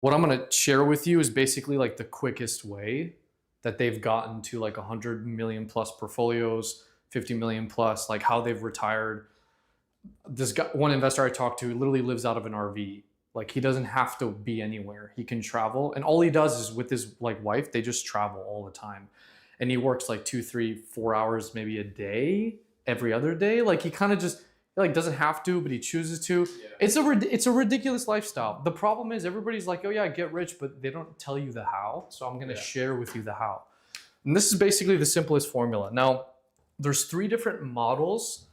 What I'm going to share with you is basically like the quickest way that they've gotten to like 100 million plus portfolios, 50 million plus, like how they've retired. This guy, one investor I talked to, literally lives out of an RV. Like he doesn't have to be anywhere. He can travel, and all he does is with his like wife, they just travel all the time, and he works like 2, 3, 4 hours maybe a day, every other day. Like he kind of just like doesn't have to, but he chooses to. Yeah. It's a ridiculous lifestyle. The problem is everybody's like, oh yeah, get rich, but they don't tell you the how. So I'm gonna share with you the how, and this is basically the simplest formula. Now, there's 3 different models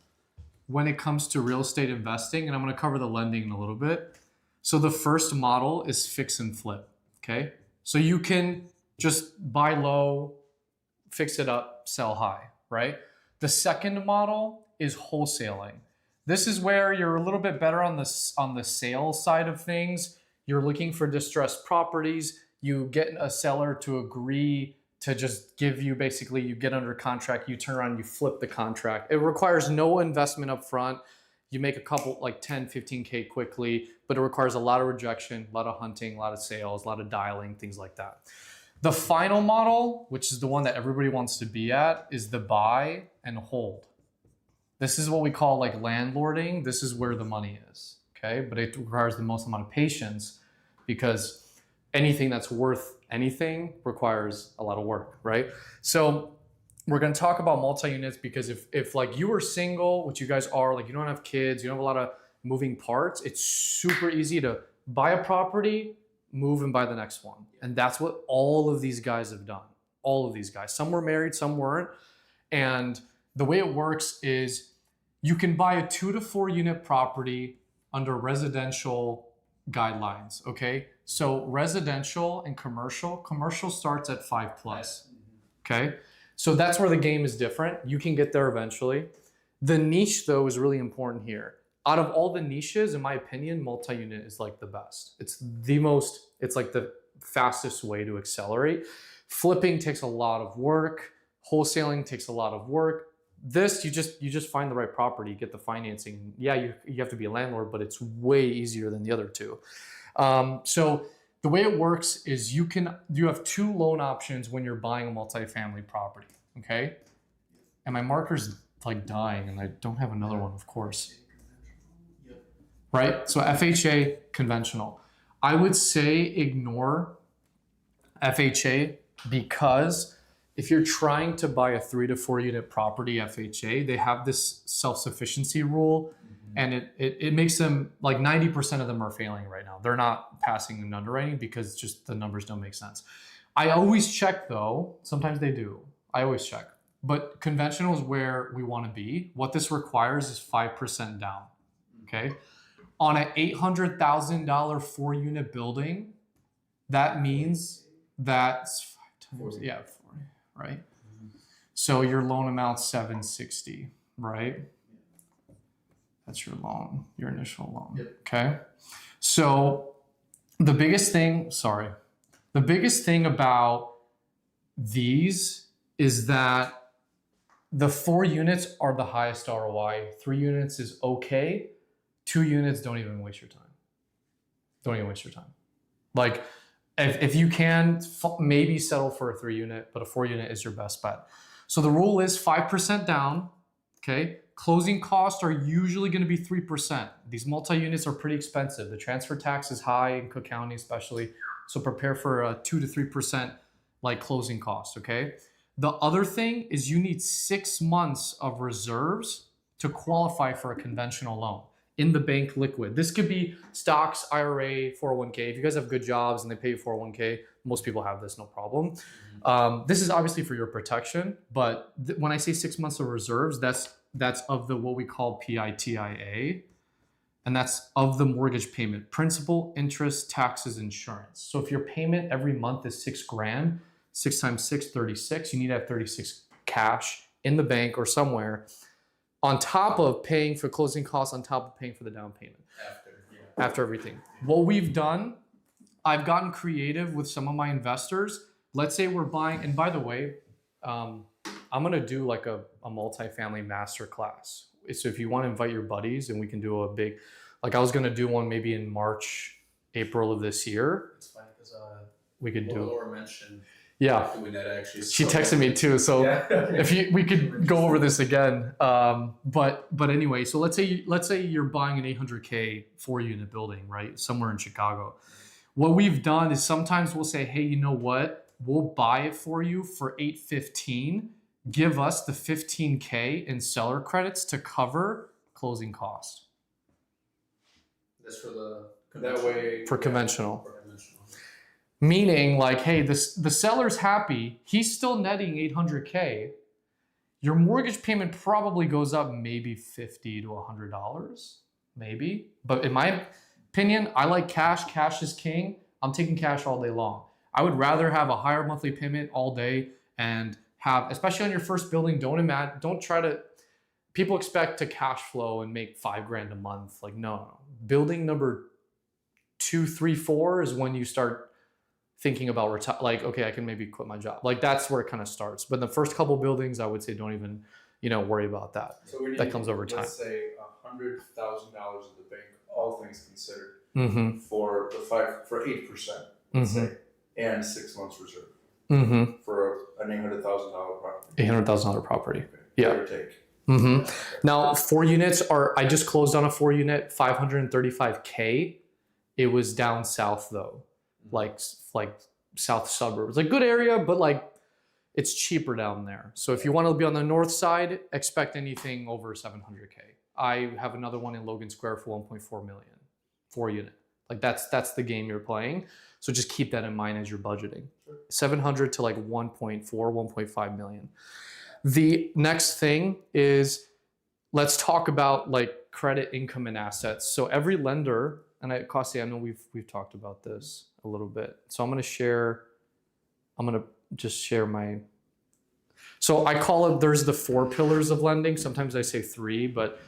when it comes to real estate investing, and I'm going to cover the lending in a little bit. So the first model is fix and flip, okay? So you can just buy low, fix it up, sell high, right? The second model is wholesaling. This is where you're a little bit better on the sales side of things. You're looking for distressed properties. You get a seller to agree to just give you, basically you get under contract, you turn around, you flip the contract. It requires no investment up front. You make a couple, like 10, 15K quickly, but it requires a lot of rejection, a lot of hunting, a lot of sales, a lot of dialing, things like that. The final model, which is the one that everybody wants to be at, is the buy and hold. This is what we call like landlording. This is where the money is, okay? But it requires the most amount of patience because anything that's worth anything requires a lot of work, right? So we're going to talk about multi-units because if like you are single, which you guys are, like you don't have kids, you don't have a lot of moving parts, it's super easy to buy a property, move and buy the next one. And that's what all of these guys have done. All of these guys. Some were married, some weren't. And the way it works is you can buy a 2 to 4 unit property under residential guidelines, okay? So residential and commercial starts at 5+, okay? So that's where the game is different. You can get there eventually. The niche though is really important here. Out of all the niches, in my opinion, multi-unit is like the best. It's like the fastest way to accelerate. Flipping takes a lot of work. Wholesaling takes a lot of work. This, you just find the right property, get the financing. Yeah, you have to be a landlord, but it's way easier than the other two. So the way it works is you have 2 loan options when you're buying a multifamily property, okay? And my marker's like dying and I don't have another one, of course. Right? So FHA, conventional. I would say ignore FHA because if you're trying to buy a 3 to 4 unit property FHA, they have this self-sufficiency rule. And it makes them, like 90% of them are failing right now. They're not passing an underwriting because just the numbers don't make sense. I always check though, sometimes they do. I always check. But conventional is where we want to be. What this requires is 5% down, okay? On an $800,000 4-unit building, that means that's 5 times, 40, right? So your loan amount's 760, right? That's your loan, your initial loan. Yep. Okay. So the biggest thing about these is that the 4 units are the highest ROI. 3 units is okay. 2 units, don't even waste your time. Don't even waste your time. Like if you can, maybe settle for a 3 unit, but a 4 unit is your best bet. So the rule is 5% down, okay? Closing costs are usually going to be 3%. These multi-units are pretty expensive. The transfer tax is high in Cook County especially. So prepare for a 2 to 3% like closing costs, okay? The other thing is you need 6 months of reserves to qualify for a conventional loan in the bank liquid. This could be stocks, IRA, 401k. If you guys have good jobs and they pay you 401k, most people have this, no problem. This is obviously for your protection, but when I say 6 months of reserves, that's of the what we call PITIA, and that's of the mortgage payment: principal, interest, taxes, insurance. So if your payment every month is $6,000, 6 times 6, 36, you need to have 36 cash in the bank or somewhere, on top of paying for closing costs, on top of paying for the down payment. After everything. What we've done, I've gotten creative with some of my investors. Let's say we're buying, and by the way, I'm gonna do like a multifamily master class. So if you want to invite your buddies and we can do a big, like I was gonna do one maybe in March, April of this year, It's fine because we could do. Laura mentioned Yeah, that actually. she texted me too. So we could go over this again. But anyway, so let's say you're buying an 800K 4-unit building, right, somewhere in Chicago. What we've done is sometimes we'll say, hey, you know what? We'll buy it for you for $815. Give us the $15K in seller credits to cover closing costs. That's for the conventional. Meaning, like, hey, the seller's happy. He's still netting $800K. Your mortgage payment probably goes up maybe $50 to $100, maybe. But in my opinion, I like cash. Cash is king. I'm taking cash all day long. I would rather have a higher monthly payment all day and have, especially on your first building, don't try to, people expect to cash flow and make $5,000 a month. Like, no. Building number 2, 3, 4 is when you start thinking about like, okay, I can maybe quit my job. Like, that's where it kind of starts. But the first couple buildings, I would say don't even, worry about that. So we need, that comes over time. Let's say $100,000 in the bank, all things considered, mm-hmm. for 8%, let's say, and 6 months reserve mm-hmm. for an $800,000 property. $800,000 property. Okay. Yeah. Give or take. Mm-hmm. Yeah. Now, 4 units I just closed on a 4-unit, $535K. It was down south though, like south suburbs, like good area, but like it's cheaper down there. So if you want to be on the north side, expect anything over 700K. I have another one in Logan Square for 1.4 million, 4-unit. Like that's the game you're playing. So just keep that in mind as you're budgeting. Sure. 700 to like 1.4, 1.5 million. The next thing is, let's talk about like credit, income, and assets. So every lender, and Kosty, I know we've talked about this a little bit. So I'm gonna just share my, so I call it, there's the 4 pillars of lending. Sometimes I say 3, but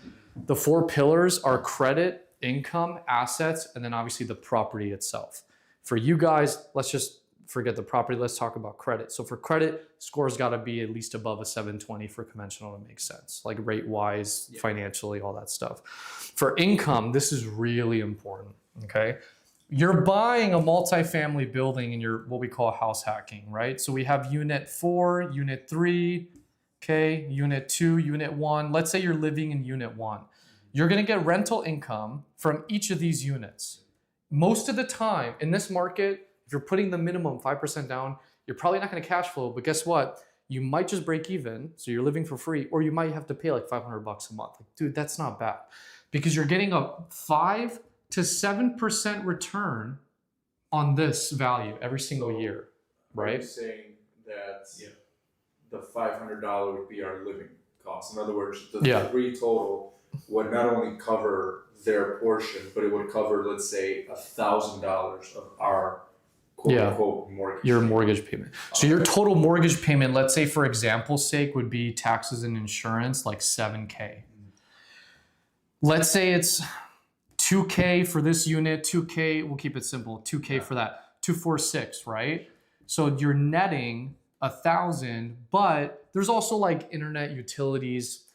the 4 pillars are credit, income, assets, and then obviously the property itself. For you guys, let's just forget the property. Let's talk about credit. So for credit, score's got to be at least above a 720 for conventional to make sense, like rate wise, financially, all that stuff. For income, this is really important. Okay. You're buying a multifamily building and you're what we call house hacking, right? So we have unit 4, unit 3, okay, unit 2, unit 1. Let's say you're living in unit 1. You're going to get rental income from each of these units. Most of the time in this market, if you're putting the minimum 5% down, you're probably not going to cash flow, but guess what? You might just break even, so you're living for free, or you might have to pay like $500 a month. Like, dude, that's not bad, because you're getting a 5 to 7% return on this value every single year, right? Are you saying that the $500 would be our living cost? In other words, the 3 total would not only cover their portion, but it would cover, let's say, $1,000 of our quote-unquote mortgage your mortgage payment. So your total mortgage payment, let's say for example's sake, would be taxes and insurance like $7K. Let's say it's $2K for this unit, $2K, we'll keep it simple, $2K for that, $246, right? So you're netting $1,000, but there's also like internet, utilities,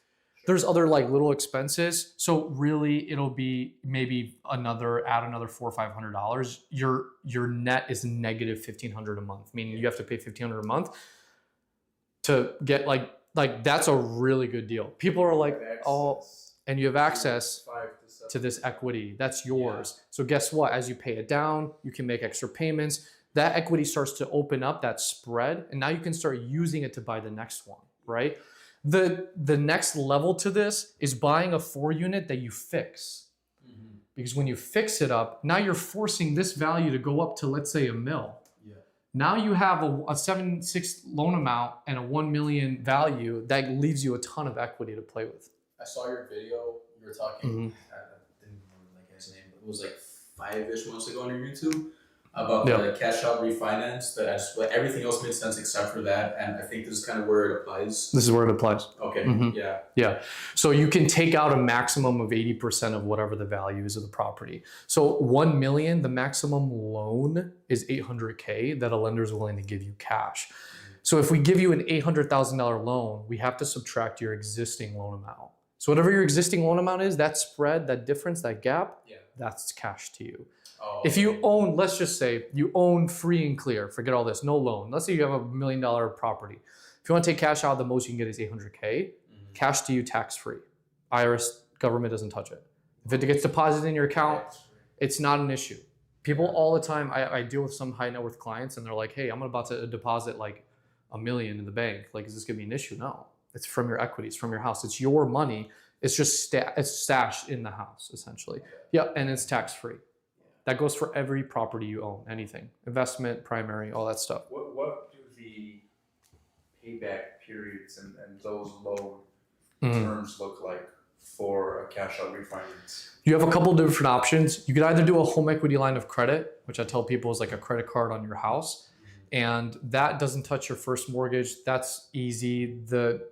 there's other like little expenses. So really it'll be maybe add another $400 or $500. Your net is negative $1,500 a month, meaning you have to pay $1,500 a month to get like that's a really good deal. People are like, oh, and you have access to this equity. That's yours. So guess what? As you pay it down, you can make extra payments. That equity starts to open up that spread, and now you can start using it to buy the next one, right? The next level to this is buying a 4-unit that you fix. Mm-hmm. Because when you fix it up, now you're forcing this value to go up to, let's say, $1 million. Yeah. Now you have a 7.6 loan amount and a $1 million value that leaves you a ton of equity to play with. I saw your video. You were talking. Mm-hmm. I didn't remember his name, but it was like 5-ish months ago on your YouTube about the cash out refinance. But everything else made sense except for that, and I think this is kind of where it applies. This is where it applies. Okay. Mm-hmm. Yeah. So you can take out a maximum of 80% of whatever the value is of the property. So 1 million, the maximum loan is $800K that a lender is willing to give you cash. Mm-hmm. So if we give you an $800,000 loan, we have to subtract your existing loan amount. So whatever your existing loan amount is, that spread, that difference, that gap, that's cash to you. If you own, let's just say you own free and clear, forget all this, no loan. Let's say you have $1 million property. If you want to take cash out, the most you can get is $800K. Cash to you, tax free. IRS, government doesn't touch it. If it gets deposited in your account, it's not an issue. People all the time, I deal with some high net worth clients and they're like, hey, I'm about to deposit like $1 million in the bank. Like, is this gonna be an issue? No, it's from your equity, it's from your house. It's your money. It's just it's stashed in the house, essentially. Yeah, and it's tax free. That goes for every property you own, anything. Investment, primary, all that stuff. What do the payback periods and those loan terms look like for a cash out refinance? You have a couple different options. You could either do a home equity line of credit, which I tell people is like a credit card on your house. And that doesn't touch your first mortgage. That's easy. The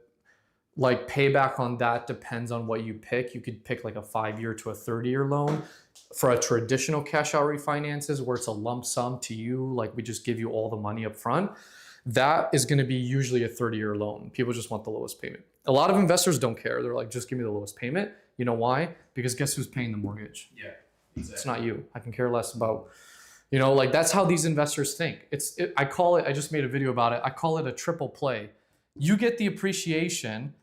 like payback on that depends on what you pick. You could pick like a 5-year to a 30-year loan. For a traditional cash out refinances where it's a lump sum to you, like we just give you all the money up front, that is going to be usually a 30-year loan. People just want the lowest payment. A lot of investors don't care. They're like, just give me the lowest payment. You know why? Because guess who's paying the mortgage? Yeah, exactly. It's not you. I can care less about, you know, like that's how these investors think. I call it, I just made a video about it. I call it a triple play. You get the appreciation,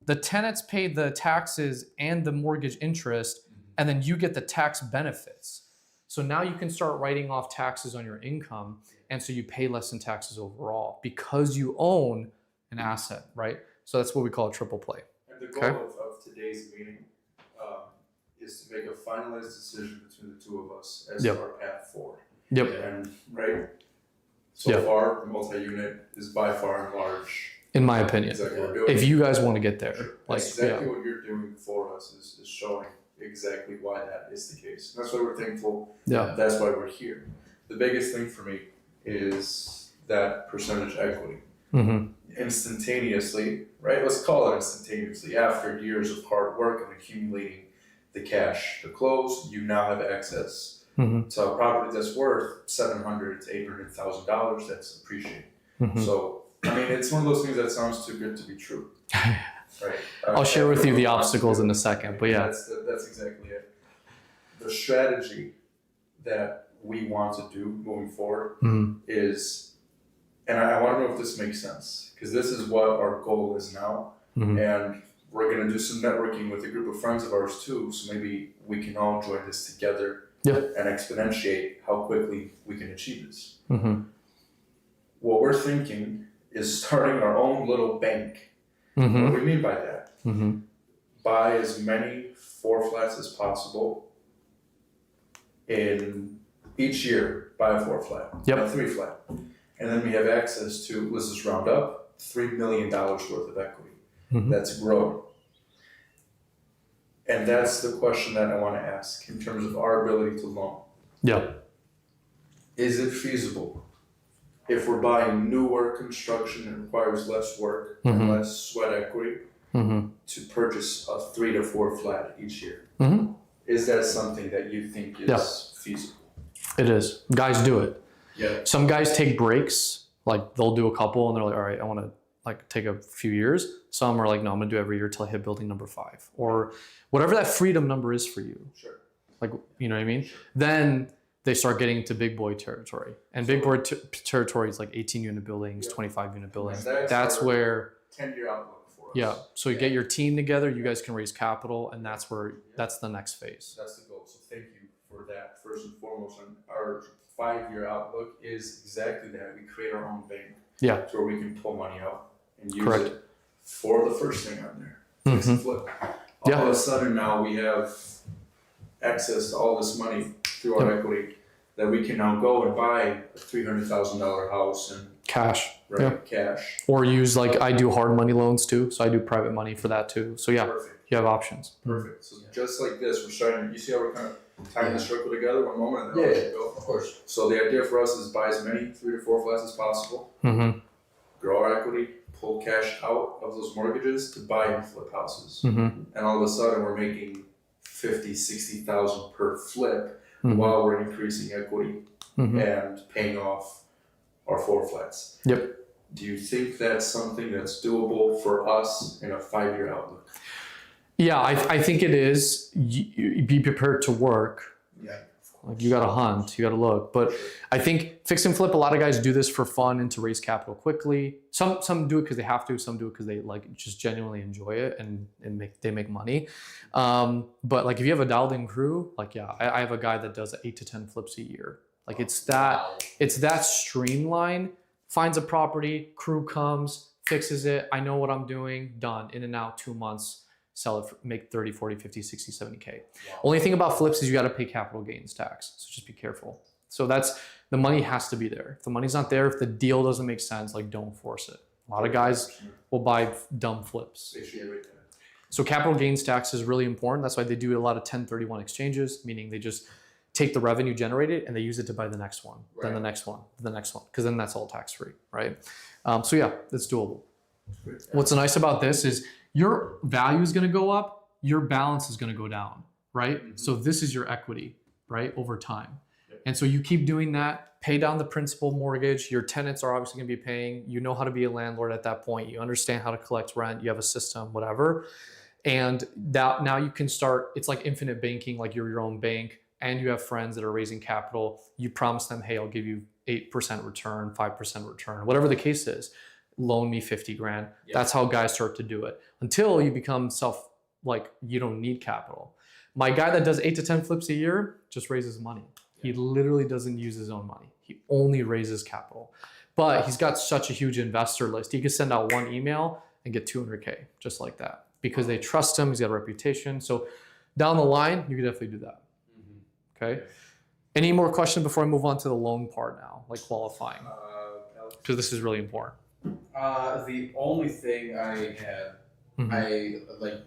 the tenants pay the taxes and the mortgage interest, and then you get the tax benefits. So now you can start writing off taxes on your income. And so you pay less in taxes overall because you own an asset, right? So that's what we call a triple play. And the goal of today's meeting is to make a finalized decision between the two of us as to our path forward. And so far, the multi-unit is by far and large, in my opinion, exactly what we're doing. If you guys want to get there. Like, exactly what you're doing for us is showing exactly why that is the case. And that's why we're thankful. That's why we're here. The biggest thing for me is that percentage equity. Instantaneously, right? Let's call it instantaneously. After years of hard work and accumulating the cash to close, you now have access to a property that's worth $700,000 to $800,000. That's appreciated. So, I mean, it's one of those things that sounds too good to be true. Right. I'll share with you the obstacles in a second, but yeah. That's exactly it. The strategy that we want to do moving forward is, and I want to know if this makes sense, because this is what our goal is now, and we're going to do some networking with a group of friends of ours too, so maybe we can all join this together and exponentiate how quickly we can achieve this. What we're thinking is starting our own little bank. What do we mean by that? Buy as many 4 flats as possible in each year. Buy a 4 flat, a 3 flat, and then we have access to, let's just round up, $3 million worth of equity that's grown. And that's the question that I want to ask in terms of our ability to loan. Is it feasible? If we're buying newer construction that requires less work and less sweat equity to purchase a 3 to 4 flat each year, is that something that you think is feasible? It is. Guys do it. Some guys take breaks, like they'll do a couple and they're like, all right, I want to like take a few years. Some are like, no, I'm gonna do every year till I hit building number 5 or whatever that freedom number is for you. Like, you know what I mean? Then they start getting into big boy territory, and big boy territory is like 18-unit buildings, 25-unit buildings. That's where 10-year outlook for us. So you get your team together, you guys can raise capital, and that's the next phase. That's the goal. So thank you for that. First and foremost, and our 5-year outlook is exactly that. We create our own bank, to where we can pull money out and use it for the first thing on there. Fix and flip. All of a sudden now we have access to all this money through our equity that we can now go and buy a $300,000 house and cash. Cash. Or use, like, I do hard money loans too, so I do private money for that too. So Perfect. You have options. Perfect. So just like this, we're starting. You see how we're kind of tying the circle together one moment and then go. Of course. So the idea for us is buy as many 3 to 4 flats as possible. Grow our equity, pull cash out of those mortgages to buy and flip houses, and all of a sudden we're making $50,000-$60,000 per flip. While we're increasing equity and paying off our 4 flats. Do you think that's something that's doable for us in a 5-year outlook? Yeah, I think it is. You be prepared to work. Like you got to hunt, you got to look. But I think fix and flip, a lot of guys do this for fun and to raise capital quickly. Some do it because they have to. Some do it because they like just genuinely enjoy it and they make money. But like if you have a dialed in crew, like yeah, I have a guy that does 8 to 10 flips a year. Like it's that streamlined. Finds a property, crew comes, fixes it. I know what I'm doing. Done. In and out. 2 months. Sell it, make 30, 40, 50, 60, 70K. Wow. Only thing about flips is you got to pay capital gains tax. So just be careful. So the money has to be there. If the money's not there, if the deal doesn't make sense, like don't force it. A lot of guys will buy dumb flips. So capital gains tax is really important. That's why they do a lot of 1031 exchanges, meaning they just take the revenue generated and they use it to buy the next one, then the next one, the next one, because then that's all tax free, right? So yeah, it's doable. What's nice about this is your value is going to go up, your balance is going to go down, right? Mm-hmm. So this is your equity, right, over time. Yep. And so you keep doing that, pay down the principal mortgage, your tenants are obviously going to be paying, you know how to be a landlord at that point, you understand how to collect rent, you have a system, whatever. And that now you can start, it's like infinite banking, like you're your own bank, and you have friends that are raising capital. You promise them, hey, I'll give you 8% return, 5% return, whatever the case is. Loan me 50 grand. Yep. That's how guys start to do it until you become you don't need capital. My guy that does 8 to 10 flips a year just raises money. Yep. He literally doesn't use his own money. He only raises capital, but he's got such a huge investor list. He can send out one email and get 200K just like that because they trust him. He's got a reputation. So down the line, you can definitely do that. Mm-hmm. Okay. Any more questions before I move on to the loan part now, like qualifying? Because this is really important. The only thing I had,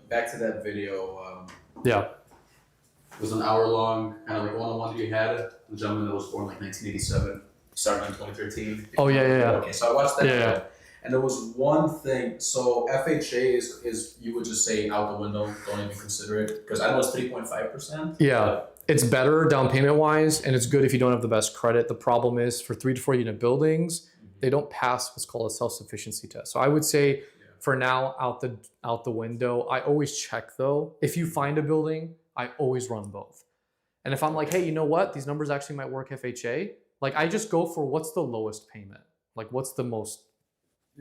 back to that video. It was an hour long, kind of like one-on-one you had. The gentleman that was born like 1987, started in 2013. Oh yeah. Okay, so I watched that video, and there was one thing. So FHA is you would just say out the window, don't even consider it, because I know it's 3.5%. Yeah. It's better down payment wise, and it's good if you don't have the best credit. The problem is for 3 to 4 unit buildings, they don't pass what's called a self-sufficiency test. So I would say for now, out the window. I always check though. If you find a building, I always run both. And if I'm like, hey, you know what? These numbers actually might work FHA. Like I just go for what's the lowest payment? Like what's the most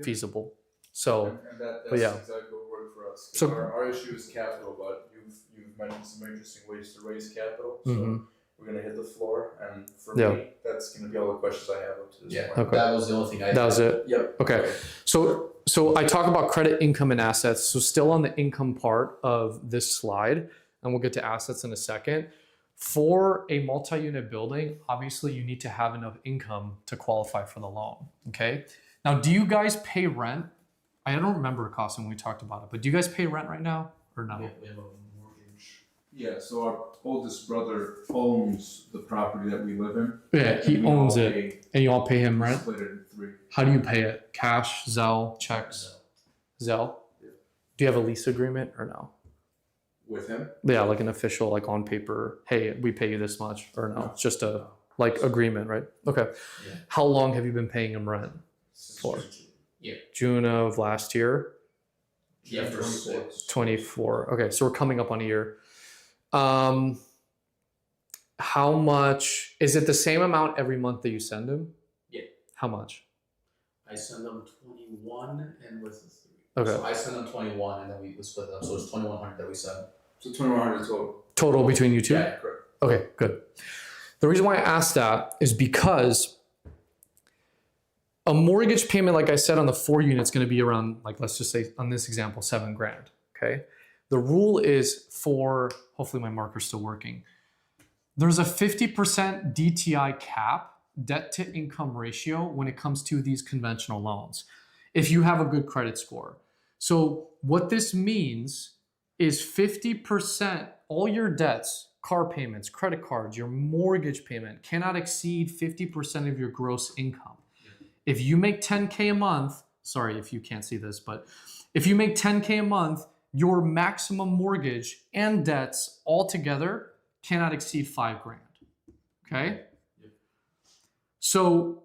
feasible? So, that's but yeah. exactly what worked for us. So our issue is capital, but you've mentioned some interesting ways to raise capital. So we're gonna hit the floor, and for me, that's gonna be all the questions I have up to this point. Okay. That was the only thing I had. That was it? Yep. Okay. So I talk about credit, income, and assets. So still on the income part of this slide, and we'll get to assets in a second. For a multi-unit building, obviously you need to have enough income to qualify for the loan, okay? Now, do you guys pay rent? I don't remember, Costin, when we talked about it, but do you guys pay rent right now or no? We have a mortgage. Yeah, so our oldest brother owns the property that we live in. Yeah, he owns it, and you all pay him rent? Split it in 3. How do you pay it? Cash, Zelle, checks? Zelle? Yeah. Do you have a lease agreement or no? With him? Yeah, like an official, like on paper, hey, we pay you this much, or no? It's just a like agreement, right? Okay. Yeah. How long have you been paying him rent for? June of last year? Yeah, for 24. Okay, so we're coming up on a year. How much, is it the same amount every month that you send him? Yeah. How much? I send them 21 and with the 3. Okay. So I send them 21 and then we split it up. So it's 2,100 that we send. So 2,100 total. Total between you two? Yeah, correct. Okay, good. The reason why I asked that is because a mortgage payment, like I said, on the 4 units, going to be around, like, let's just say on this example, $7,000. Okay. The rule is for, hopefully my marker's still working. There's a 50% DTI cap, debt to income ratio, when it comes to these conventional loans, if you have a good credit score. So what this means is 50%, all your debts, car payments, credit cards, your mortgage payment cannot exceed 50% of your gross income. If you make 10K a month, sorry if you can't see this, but if you make 10K a month, your maximum mortgage and debts altogether cannot exceed $5,000. Okay? So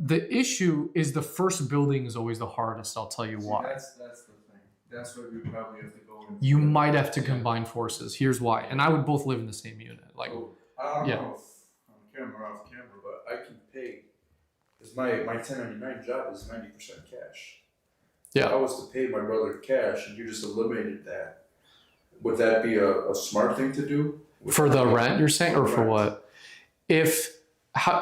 the issue is the first building is always the hardest. I'll tell you why. That's the thing. That's where you probably have to go. You might have to combine forces. Here's why. And I would both live in the same unit. Like, I don't know if camera or off camera, but I can pay, because my 1099 job is 90% cash. Yeah. If I was to pay my brother cash and you just eliminated that, would that be a smart thing to do? For the rent, you're saying, or for what? If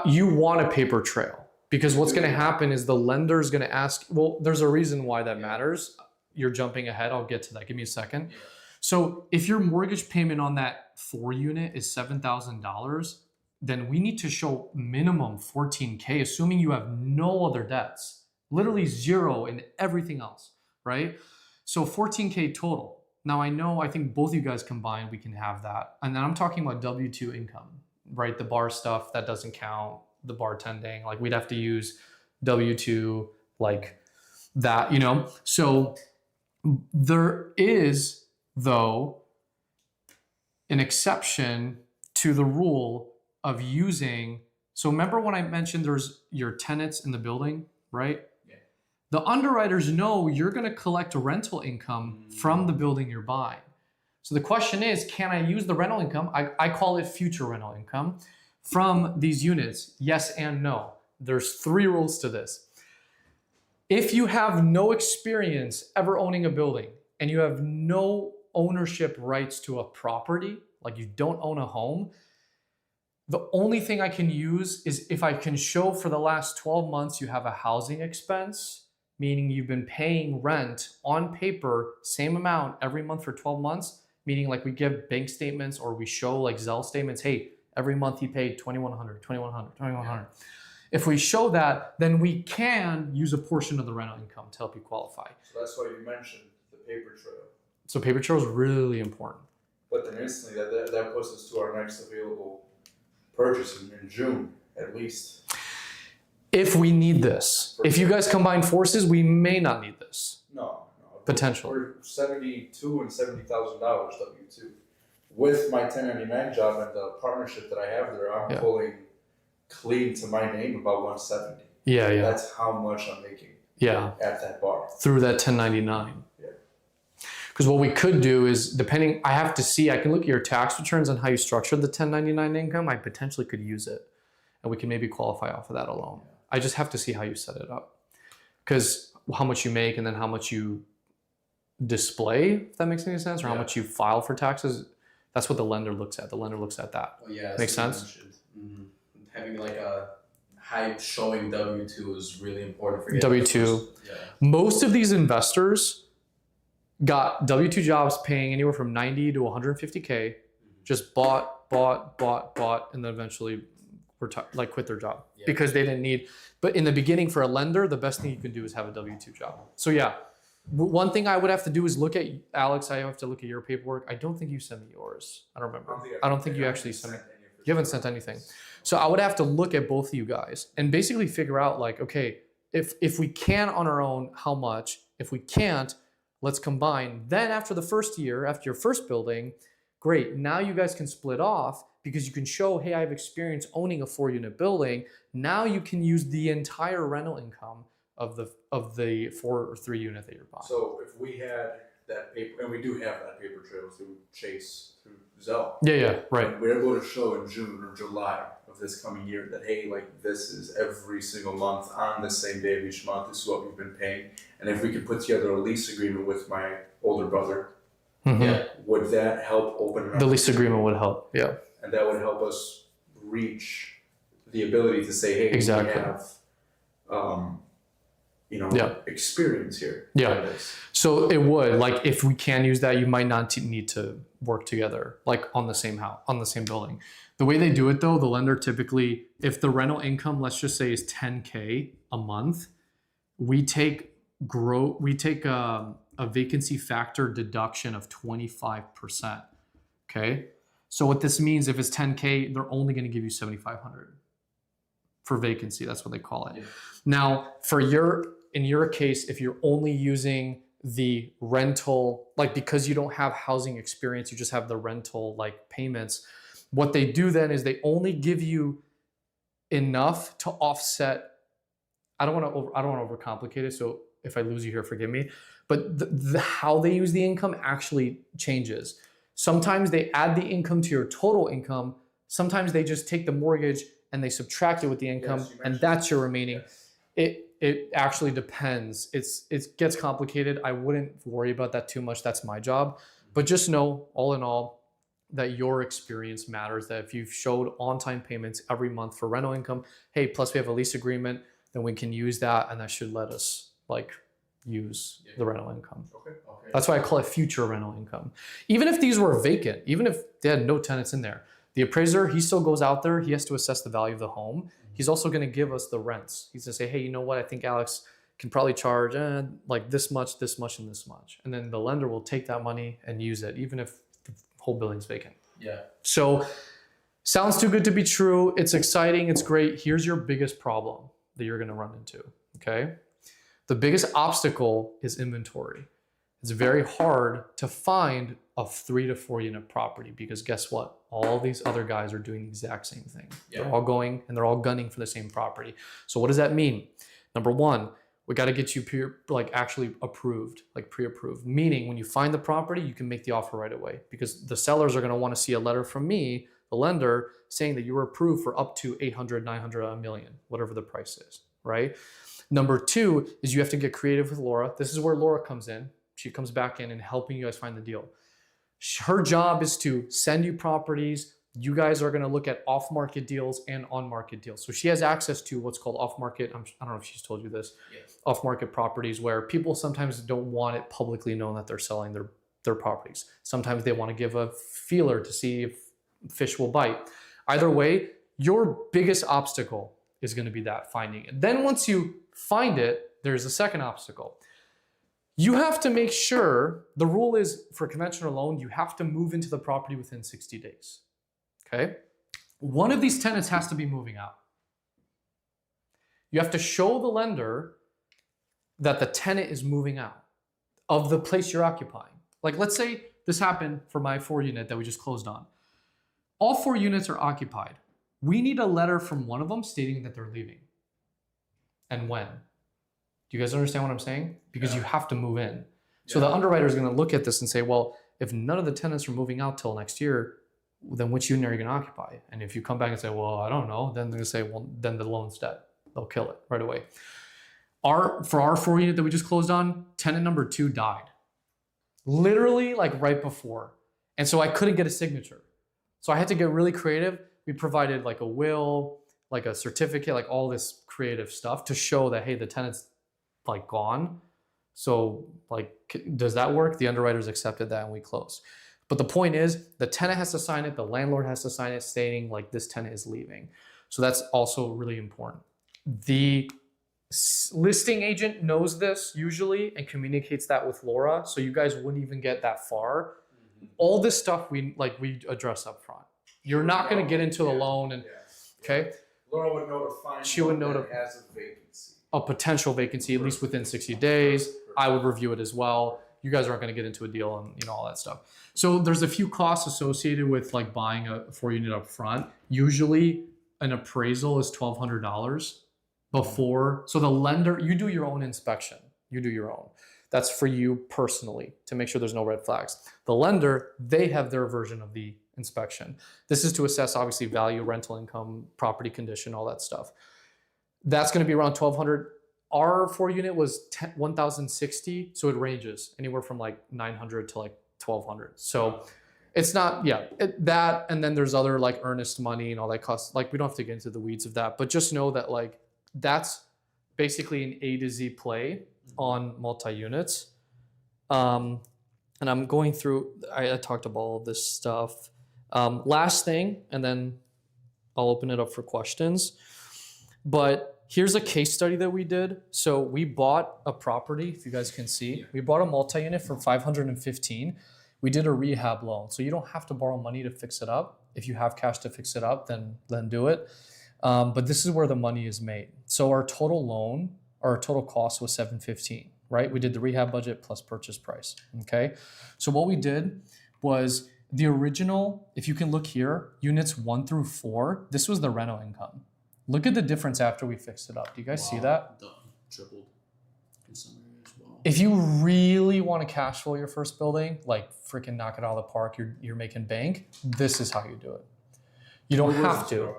you want a paper trail, because what's going to happen is the lender is going to ask, well, there's a reason why that matters. You're jumping ahead. I'll get to that. Give me a second. Yeah. So if your mortgage payment on that 4 unit is $7,000, then we need to show minimum $14K, assuming you have no other debts, literally zero in everything else, right? So $14K total. Now I think both you guys combined, we can have that. And then I'm talking about W-2 income, right? The bar stuff, that doesn't count. The bartending, like we'd have to use W-2, like that, you know? So there is, though, an exception to the rule of using, so remember when I mentioned there's your tenants in the building, right? Yeah. The underwriters know you're going to collect a rental income from the building you're buying. So the question is, can I use the rental income? I call it future rental income from these units. Yes and no. There's 3 rules to this. If you have no experience ever owning a building and you have no ownership rights to a property, like you don't own a home, the only thing I can use is if I can show for the last 12 months you have a housing expense, meaning you've been paying rent on paper, same amount every month for 12 months, meaning like we give bank statements or we show like Zelle statements, hey, every month he paid $2,100, $2,100, $2,100. If we show that, then we can use a portion of the rental income to help you qualify. So that's why you mentioned the paper trail. So paper trail is really important. But then instantly that puts us to our next available purchase in June, at least. If we need this. If you guys combine forces, we may not need this. No. Potential. We're $72,000 and $70,000 W-2. With my 1099 job and the partnership that I have there, I'm pulling clean to my name about 170. Yeah. That's how much I'm making. At that bar. Through that 1099. Yeah. Because what we could do is, depending, I have to see, I can look at your tax returns and how you structured the 1099 income. I potentially could use it. And we can maybe qualify off of that alone. I just have to see how you set it up. Because how much you make and then how much you display, if that makes any sense, or how much you file for taxes. That's what the lender looks at. The lender looks at that. Oh, yeah. Makes sense? Mm-hmm. Having like a high showing W-2 is really important for W-2. Yeah. Most of these investors got W-2 jobs paying anywhere from 90 to 150K, just bought, and then eventually quit their job because they didn't need. But in the beginning, for a lender, the best thing you can do is have a W-2 job. So yeah, one thing I would have to do is look at Alex. I have to look at your paperwork. I don't think you sent me yours. I don't remember. I don't think you actually sent me. You haven't sent anything. So I would have to look at both of you guys and basically figure out like, okay, if we can on our own, how much? If we can't, let's combine. Then after the first year, after your first building, great. Now you guys can split off because you can show, hey, I have experience owning a 4-unit building. Now you can use the entire rental income of the 4 or 3 unit that you're buying. So if we had that paper, and we do have that paper trail through Chase, through Zelle. Yeah, right. We're able to show in June or July of this coming year that, hey, like this is every single month on the same day of each month, this is what we've been paying. And if we could put together a lease agreement with my older brother, would that help open up? The lease agreement would help, yeah. And that would help us reach the ability to say, hey, exactly. we have experience here. Yeah. So it would, like, if we can use that, you might not need to work together, like on the same house, on the same building. The way they do it though, the lender typically, if the rental income, let's just say, is 10K a month, we take a vacancy factor deduction of 25%. Okay. So what this means, if it's 10K, they're only going to give you 7,500 for vacancy. That's what they call it. Yeah. Now, in your case, if you're only using the rental, like because you don't have housing experience, you just have the rental like payments. What they do then is they only give you enough to offset. I don't want to overcomplicate it. So if I lose you here, forgive me. But how they use the income actually changes. Sometimes they add the income to your total income. Sometimes they just take the mortgage and they subtract it with the income, Yes, you and mentioned that's your that. remaining. Yes. It actually depends. It gets complicated. I wouldn't worry about that too much. That's my job. But just know, all in all, that your experience matters. That if you've showed on-time payments every month for rental income, hey, plus we have a lease agreement, then we can use that, and that should let us like use the rental income. Okay. That's why I call it future rental income. Even if these were vacant, even if they had no tenants in there, the appraiser, he still goes out there. He has to assess the value of the home. He's also going to give us the rents. He's going to say, hey, you know what? I think Alex can probably charge like this much, and this much. And then the lender will take that money and use it, even if the whole building's vacant. Yeah. So sounds too good to be true. It's exciting. It's great. Here's your biggest problem that you're going to run into. Okay. The biggest obstacle is inventory. It's very hard to find a 3 to 4 unit property because guess what? All these other guys are doing the exact same thing. Yeah. They're all going and they're all gunning for the same property. So what does that mean? Number one, we got to get you actually approved, like pre-approved. Meaning when you find the property, you can make the offer right away because the sellers are going to want to see a letter from me, the lender, saying that you were approved for up to 800, 900, a million, whatever the price is, right? Number two is you have to get creative with Laura. This is where Laura comes in. She comes back in and helping you guys find the deal. Her job is to send you properties. You guys are going to look at off-market deals and on-market deals. So she has access to what's called off-market. I don't know if she's told you this. Yeah. Off-market properties where people sometimes don't want it publicly known that they're selling their properties. Sometimes they want to give a feeler to see if fish will bite. Either way, your biggest obstacle is going to be that finding it. Then once you find it, there's a second obstacle. You have to make sure, the rule is for conventional loan, you have to move into the property within 60 days. Okay? One of these tenants has to be moving out. You have to show the lender that the tenant is moving out of the place you're occupying. Like let's say this happened for my 4 unit that we just closed on. All 4 units are occupied. We need a letter from one of them stating that they're leaving. And when. Do you guys understand what I'm saying? Because you have to move in. So the underwriter is going to look at this and say, well, if none of the tenants are moving out till next year, then which unit are you going to occupy? And if you come back and say, well, I don't know, then they're going to say, well, then the loan's dead. They'll kill it right away. For our 4 unit that we just closed on, tenant number 2 died. Literally like right before. And so I couldn't get a signature. So I had to get really creative. We provided like a will, like a certificate, like all this creative stuff to show that, hey, the tenant's like gone. So like, does that work? The underwriters accepted that and we closed. But the point is the tenant has to sign it. The landlord has to sign it stating like this tenant is leaving. So that's also really important. The listing agent knows this usually and communicates that with Laura. So you guys wouldn't even get that far. All this stuff we address up front. You're not going to get into a loan and okay. Laura would notify. She would notify as a vacancy. A potential vacancy, at least within 60 days. I would review it as well. You guys aren't going to get into a deal and all that stuff. So there's a few costs associated with like buying a 4 unit up front. Usually an appraisal is $1,200 before. So the lender, you do your own inspection. You do your own. That's for you personally to make sure there's no red flags. The lender, they have their version of the inspection. This is to assess obviously value, rental income, property condition, all that stuff. That's going to be around $1,200. Our 4 unit was $1,060, so it ranges anywhere from like $900 to like $1,200. So it's not, that, and then there's other like earnest money and all that costs. Like we don't have to get into the weeds of that, but just know that like that's basically an A to Z play on multi-units. And I'm going through, I talked about all of this stuff. Last thing, and then I'll open it up for questions. But here's a case study that we did. So we bought a property, if you guys can see. We bought a multi-unit for $515. We did a rehab loan. So you don't have to borrow money to fix it up. If you have cash to fix it up, then do it. But this is where the money is made. So our total loan, our total cost was $715, right? We did the rehab budget plus purchase price, okay? So what we did was the original, if you can look here, units 1 through 4, this was the rental income. Look at the difference after we fixed it up. Do you guys see that? Tripled in some areas as well. If you really want to cash flow your first building, like freaking knock it out of the park, you're making bank, this is how you do it. You don't have to.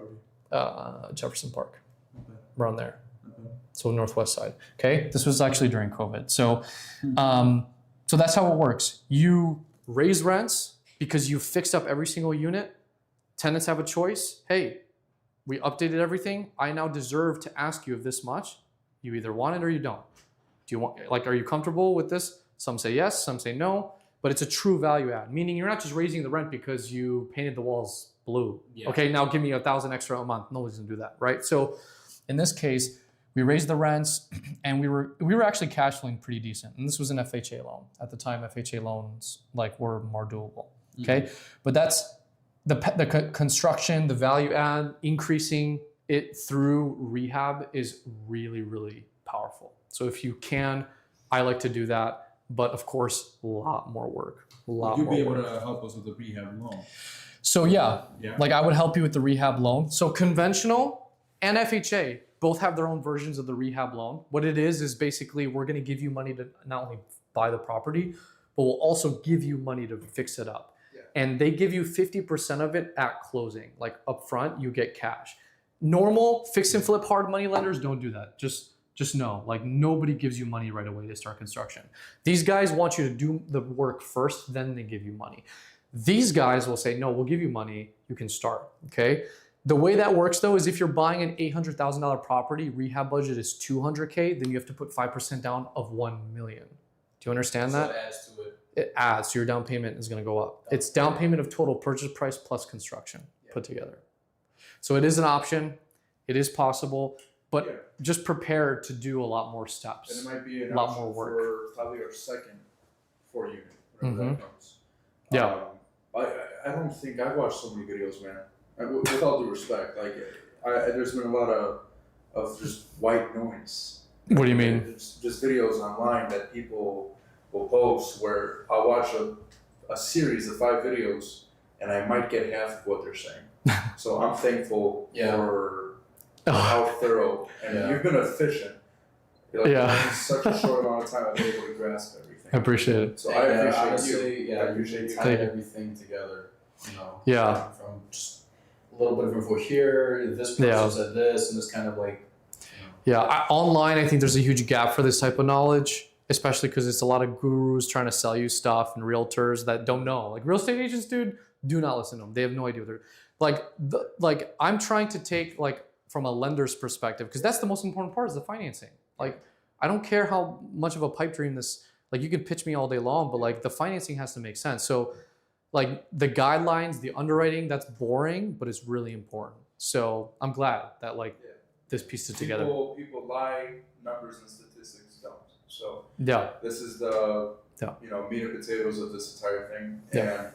Jefferson Park, Okay. around there. Okay. So northwest side. Okay, this was actually during COVID. So, so that's how it works. You raise rents because you fixed up every single unit. Tenants have a choice. Hey, we updated everything. I now deserve to ask you of this much. You either want it or you don't. Do you want, like, are you comfortable with this? Some say yes, some say no, but it's a true value add, meaning you're not just raising the rent because you painted the walls blue. Yeah. Okay, now give me $1,000 extra a month. Nobody's gonna do that, right? So in this case, we raised the rents and we were actually cash flowing pretty decent. And this was an FHA loan. At the time, FHA loans like were more doable. Okay, but that's the construction, the value add, increasing it through rehab is really, really powerful. So if you can, I like to do that, but of course, a lot more work. Would you be able to help us with the rehab loan? So yeah, Yeah. like I would help you with the rehab loan. So conventional and FHA both have their own versions of the rehab loan. What it is basically we're going to give you money to not only buy the property, but we'll also give you money to fix it up. Yeah. And they give you 50% of it at closing, like upfront, you get cash. Normal fix and flip hard money lenders don't do that. Just know, like nobody gives you money right away to start construction. These guys want you to do the work first, then they give you money. These guys will say, no, we'll give you money, you can start, okay? The way that works though is if you're buying an $800,000 property, rehab budget is $200K, then you have to put 5% down of 1 million. Do you understand that? So it adds to it. It adds, so your down payment is gonna go up. It's down payment of total purchase price plus construction put together. So it is an option, it is possible, but just prepare to do a lot more steps. And it might be a lot option more work. for probably our second 4 unit, whatever that comes. Yeah. I don't think I've watched so many videos, man. With all due respect, like there's been a lot of just white noise. What do you mean? Just videos online that people will post where I'll watch a series of 5 videos and I might get half of what they're saying. So I'm thankful for how thorough, and you've been efficient. Like, in such a short amount of time, I've been able to grasp everything. I appreciate it. So I appreciate honestly, you. I appreciate tying everything together. You know, from just a little bit of info here, this person said this, and this kind of like. You know. Online, I think there's a huge gap for this type of knowledge, especially because it's a lot of gurus trying to sell you stuff and realtors that don't know. Like real estate agents, dude, do not listen to them. They have no idea what they're like. I'm trying to take like from a lender's perspective because that's the most important part is the financing. Like I don't care how much of a pipe dream this. Like you can pitch me all day long, but like the financing has to make sense. So like the guidelines, the underwriting, that's boring, but it's really important. So I'm glad that like this pieced it together. People lie, numbers and statistics don't. So Yeah. this is the meat and potatoes of this entire thing. Yeah. And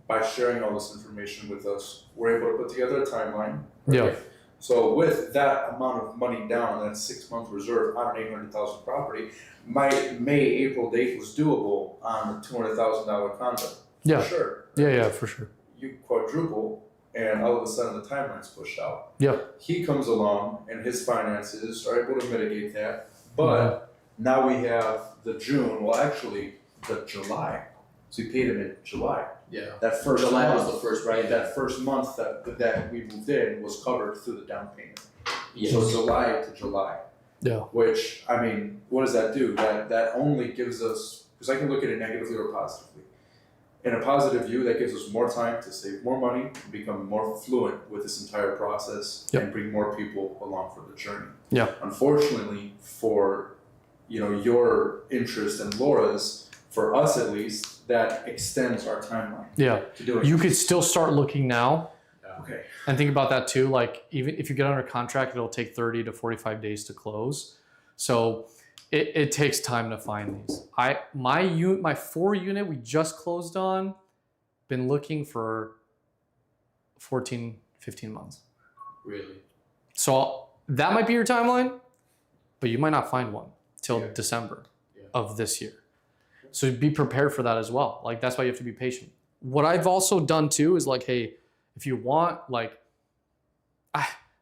by sharing all this information with us, we're able to put together a timeline. Yeah. So with that amount of money down, that 6-month reserve on an $800,000 property, my May-April date was doable on a $200,000 condo. Yeah. For sure. Yeah, for sure. You quadruple, and all of a sudden the timeline's pushed out. Yeah. He comes along, and his finances are able to mitigate that. But now we have the June, well, actually the July. So we paid him in July. Yeah. That first July month, was the first, right? that first month that we moved in was covered through the down payment. Yes. So July to July. Yeah. Which, I mean, what does that do? That only gives us, because I can look at it negatively or positively. In a positive view, that gives us more time to save more money, become more fluent with this entire process, and bring more people along for the journey. Yeah. Unfortunately, for your interest and Laura's, for us at least, that extends our timeline. Yeah. To do it. You could still start looking now. Okay. And think about that too. Like even if you get under contract, it'll take 30 to 45 days to close. So it takes time to find these. My 4 unit we just closed on, been looking for 14, 15 months. Really? So that might be your timeline, but you might not find one till December of this year. So be prepared for that as well. Like that's why you have to be patient. What I've also done too is like, hey, if you want, like,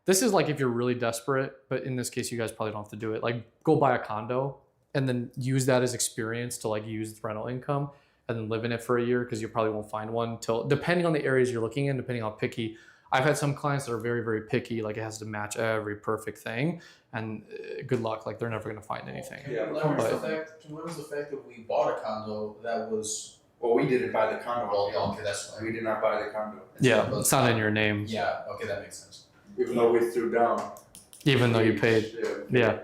this is like if you're really desperate, but in this case, you guys probably don't have to do it. Like go buy a condo and then use that as experience to like use the rental income and then live in it for a year because you probably won't find one till, depending on the areas you're looking in, depending on how picky. I've had some clients that are very, very picky, like it has to match every perfect thing, and good luck, like they're never going to find anything. Can we leverage the fact that we bought a condo that was. Well, we didn't buy the condo. Well, okay, that's fine. We did not buy the condo. Yeah, it's not in your name. Yeah, okay, that makes sense. Even though we threw down. Even though you paid. Yeah.